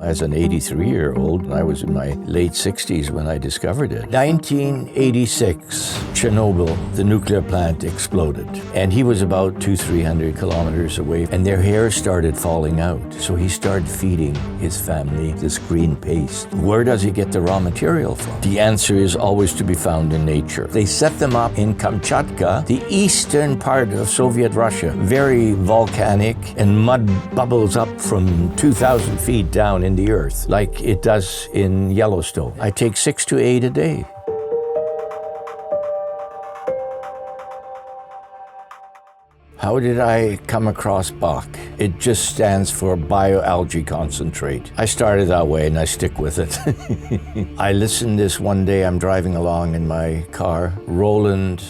As an 83-year-old, I was in my late 60s when I discovered it. 1986, Chernobyl, the nuclear plant exploded. And he was about 200-300 kilometers away, and their hair started falling out. So he started feeding his family this green paste. Where does he get the raw material from? The answer is always to be found in nature. They set them up in Kamchatka, the eastern part of Soviet Russia. Very volcanic, and mud bubbles up from 2,000 feet down in the earth, like it does in Yellowstone. I take 6 to 8 a day. How did I come across BAC? It just stands for bioalgae concentrate. I started that way and I stick with it. I listened this one day, I'm driving along in my car, Roland,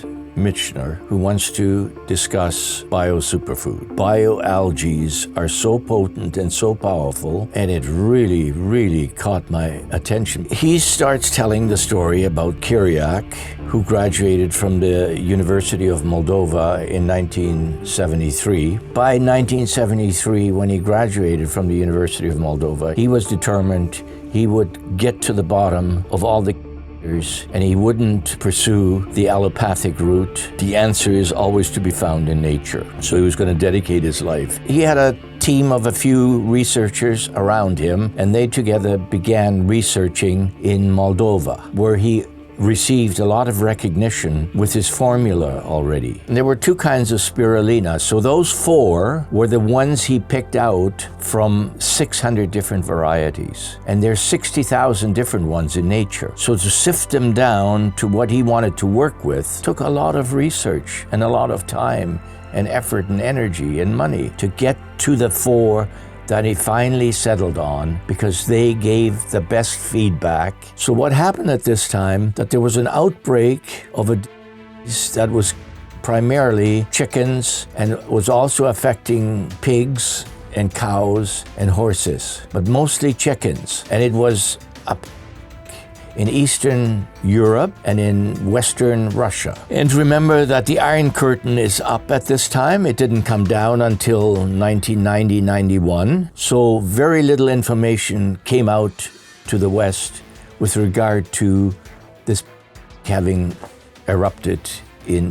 who wants to discuss biosuperfood. Bioalgae are so potent and so powerful, and it really caught my attention. He starts telling the story about Kiriac, who graduated from the University of Moldova in 1973. By 1973, when he graduated from the University of Moldova, he was determined he would get to the bottom of all the and he wouldn't pursue the allopathic route. The answer is always to be found in nature. So he was going to dedicate his life. He had a team of a few researchers around him, and they together began researching in Moldova, where he received a lot of recognition with his formula already. And there were 2 kinds of spirulina, so those 4 were the ones he picked out from 600 different varieties. And there's 60,000 different ones in nature. So to sift them down to what he wanted to work with took a lot of research and a lot of time and effort and energy and money to get to the 4 that he finally settled on, because they gave the best feedback. So what happened at this time, that there was an outbreak of a disease that was primarily chickens and was also affecting pigs and cows and horses, but mostly chickens. And it was in Eastern Europe and in Western Russia. And remember that the Iron Curtain is up at this time. It didn't come down until 1990-91. So very little information came out to the West with regard to this having erupted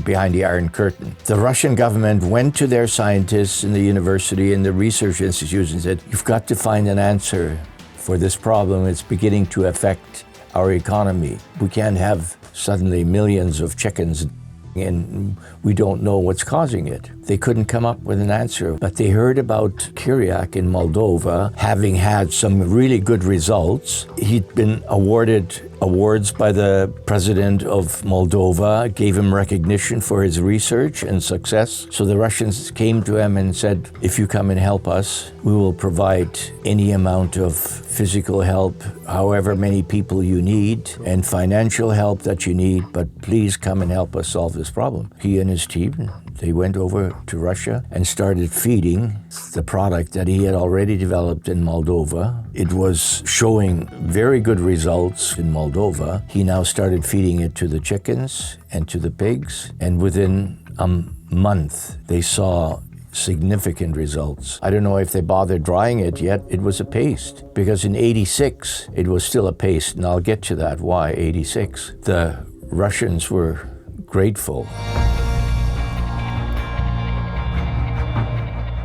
behind the Iron Curtain. The Russian government went to their scientists in the university and the research institutes and said, "You've got to find an answer for this problem. It's beginning to affect our economy. We can't have suddenly millions of chickens and we don't know what's causing it." They couldn't come up with an answer, but they heard about Kiriac in Moldova having had some really good results. He'd been awarded awards by the president of Moldova, gave him recognition for his research and success. So the Russians came to him and said, "If you come and help us, we will provide any amount of physical help, however many people you need, and financial help that you need, but please come and help us solve this problem." He and his team, they went over to Russia and started feeding the product that he had already developed in Moldova. It was showing very good results in Moldova. He now started feeding it to the chickens and to the pigs, and within a month, they saw significant results. I don't know if they bothered drying it yet. It was a paste, because in 86, it was still a paste, and I'll get to that, why 86. The Russians were grateful.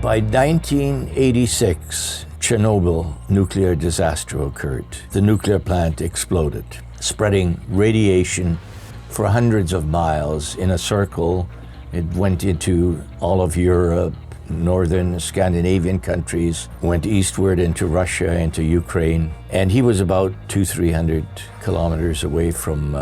By 1986, Chernobyl nuclear disaster occurred. The nuclear plant exploded, spreading radiation for hundreds of miles in a circle. It went into all of Europe, northern Scandinavian countries, went eastward into Russia, into Ukraine. And he was about 200-300 kilometers away from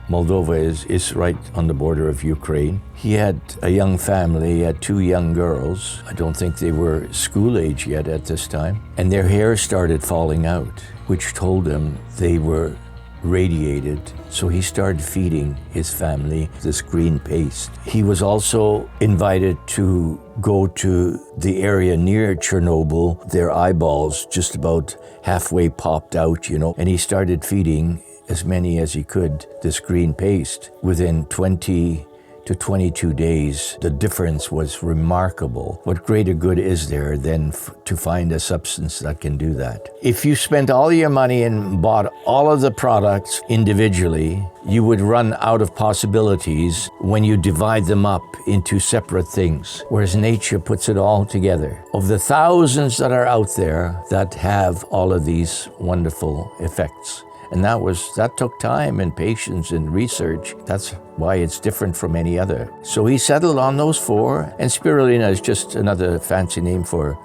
Moldova is right on the border of Ukraine. He had a young family, he had 2 young girls. I don't think they were school age yet at this time. And their hair started falling out, which told him they were radiated. So he started feeding his family this green paste. He was also invited to go to the area near Chernobyl. Their eyeballs just about halfway popped out, and he started feeding as many as he could this green paste. Within 20 to 22 days, the difference was remarkable. What greater good is there than to find a substance that can do that? If you spent all your money and bought all of the products individually, you would run out of possibilities when you divide them up into separate things, whereas nature puts it all together. Of the thousands that are out there that have all of these wonderful effects. And that took time and patience and research. That's why it's different from any other. So he settled on those 4, and spirulina is just another fancy name for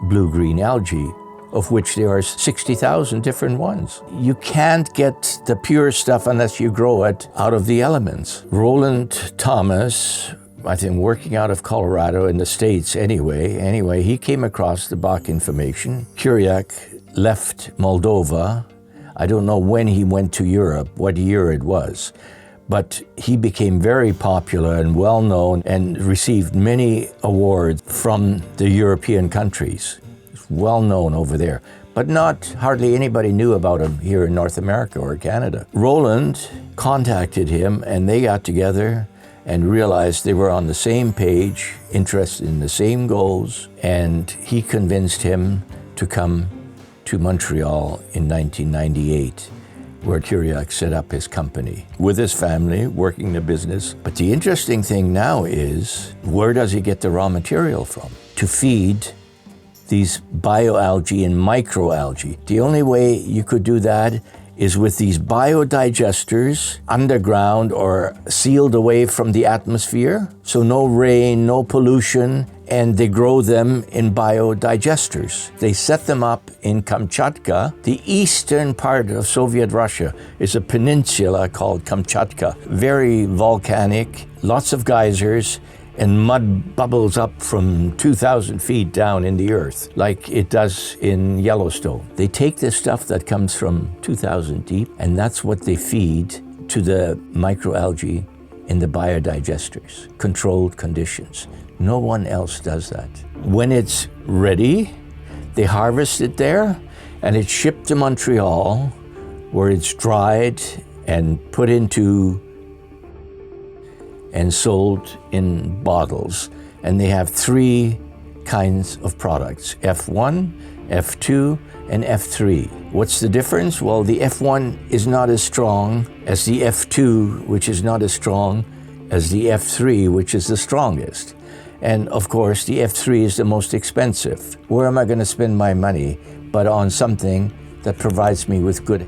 blue-green algae, of which there are 60,000 different ones. You can't get the pure stuff unless you grow it out of the elements. Roland Thomas, I think working out of Colorado in the States anyway, he came across the Bach information. Kiriac left Moldova. I don't know when he went to Europe, what year it was, but he became very popular and well-known and received many awards from the European countries. He's well-known over there, but hardly anybody knew about him here in North America or Canada. Roland contacted him, and they got together and realized they were on the same page, interested in the same goals, and he convinced him to come to Montreal in 1998, where Kiriac set up his company with his family, working the business. But the interesting thing now is, where does he get the raw material from to feed these bioalgae and microalgae? The only way you could do that is with these biodigesters underground or sealed away from the atmosphere, so no rain, no pollution, and they grow them in biodigesters. They set them up in Kamchatka. The eastern part of Soviet Russia is a peninsula called Kamchatka, very volcanic, lots of geysers, and mud bubbles up from 2,000 feet down in the earth, like it does in Yellowstone. They take the stuff that comes from 2,000 deep, and that's what they feed to the microalgae in the biodigesters, controlled conditions. No one else does that. When it's ready, they harvest it there, and it's shipped to Montreal, where it's dried and put into and sold in bottles. And they have 3 kinds of products, F1, F2, and F3. What's the difference? Well, the F1 is not as strong as the F2, which is not as strong as the F3, which is the strongest. And of course, the F3 is the most expensive. Where am I going to spend my money but on something that provides me with good?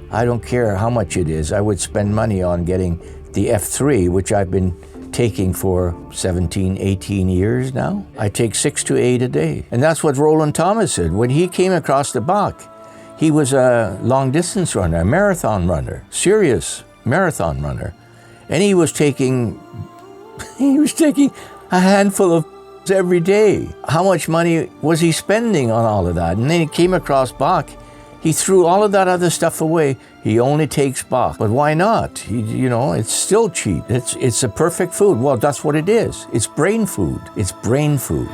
I don't care how much it is. I would spend money on getting the F3, which I've been taking for 17, 18 years now. I take 6 to 8 a day. And that's what Roland Thomas said. When he came across the Bach, he was a long distance runner, a marathon runner, serious marathon runner. And he was taking a handful of every day. How much money was he spending on all of that? And then he came across Bach. He threw all of that other stuff away. He only takes Bach. But why not? It's still cheap. It's a perfect food. Well, that's what it is. It's brain food. It's brain food.